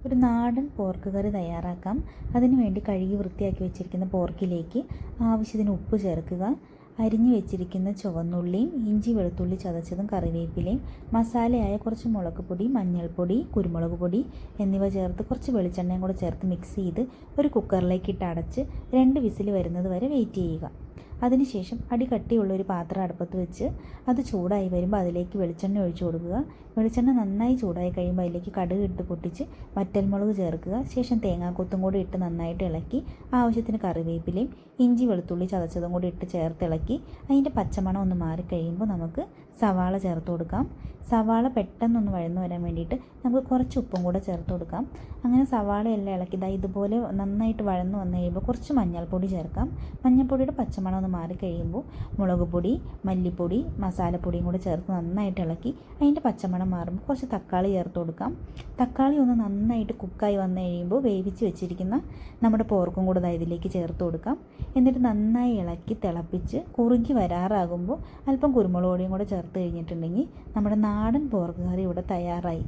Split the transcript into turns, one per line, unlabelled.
ഒരു നാടൻ പോർക്ക് കറി തയ്യാറാക്കാം. അതിനു വേണ്ടി കഴുകി വൃത്തിയാക്കി വെച്ചിരിക്കുന്ന പോർക്കിലേക്ക് ആവശ്യത്തിന് ഉപ്പ് ചേർക്കുക. അരിഞ്ഞു വെച്ചിരിക്കുന്ന ചുവന്നുള്ളിയും ഇഞ്ചി വെളുത്തുള്ളി ചതച്ചതും കറിവേപ്പിലയും മസാലയായ കുറച്ച് മുളക് പൊടി, മഞ്ഞൾപ്പൊടി, കുരുമുളക് പൊടി എന്നിവ ചേർത്ത് കുറച്ച് വെളിച്ചെണ്ണയും കൂടെ ചേർത്ത് മിക്സ് ചെയ്ത് ഒരു കുക്കറിലേക്ക് ഇട്ട് അടച്ച് 2 വിസിൽ വരുന്നത് വരെ വെയിറ്റ് ചെയ്യുക. അതിനുശേഷം കട്ടിയുള്ള ഒരു പാത്രം അടുപ്പത്ത് വെച്ച് അത് ചൂടായി വരുമ്പോൾ അതിലേക്ക് വെളിച്ചെണ്ണ ഒഴിച്ചു കൊടുക്കുക. വെളിച്ചെണ്ണ നന്നായി ചൂടായി കഴിയുമ്പോൾ അതിലേക്ക് കടുക് ഇട്ട് പൊട്ടിച്ച് വറ്റൽമുളക് ചേർക്കുക. ശേഷം തേങ്ങാക്കൊത്തും കൂടി ഇട്ട് നന്നായിട്ട് ഇളക്കി ആവശ്യത്തിന് കറിവേപ്പിലയും ഇഞ്ചി വെളുത്തുള്ളി ചതച്ചതും കൂടി ഇട്ട് ചേർത്ത് ഇളക്കി അതിൻ്റെ പച്ചമണം ഒന്ന് മാറിക്കഴിയുമ്പോൾ നമുക്ക് സവാള ചേർത്ത് കൊടുക്കാം. സവാള പെട്ടെന്നൊന്ന് വഴന്നു വരാൻ വേണ്ടിയിട്ട് നമുക്ക് കുറച്ച് ഉപ്പും കൂടെ ചേർത്ത് കൊടുക്കാം. അങ്ങനെ സവാളയെല്ലാം ഇളക്കി ഇതുപോലെ നന്നായിട്ട് വഴന്നു വന്നു കഴിയുമ്പോൾ കുറച്ച് മഞ്ഞൾപ്പൊടി ചേർക്കാം. മഞ്ഞൾപ്പൊടിയുടെ പച്ചമണം ഒന്ന് മാറിക്കഴിയുമ്പോൾ മുളക് പൊടി, മല്ലിപ്പൊടി, മസാലപ്പൊടിയും കൂടെ ചേർത്ത് നന്നായിട്ട് ഇളക്കി അതിൻ്റെ പച്ചമണം മാറുമ്പോൾ കുറച്ച് തക്കാളി ചേർത്ത് കൊടുക്കാം. തക്കാളി ഒന്ന് നന്നായിട്ട് കുക്കായി വന്നു കഴിയുമ്പോൾ വേവിച്ച് വെച്ചിരിക്കുന്ന നമ്മുടെ പോർക്കും കൂടെ ഇതിലേക്ക് ചേർത്ത് കൊടുക്കാം. എന്നിട്ട് നന്നായി ഇളക്കി തിളപ്പിച്ച് കുറുകി വരാറാകുമ്പോൾ അല്പം കുരുമുളക് പൊടിയും കൂടെ ചേർത്ത് കഴിഞ്ഞിട്ടുണ്ടെങ്കിൽ നമ്മുടെ നാടൻ പോർക്ക് കറി ഇവിടെ തയ്യാറായി.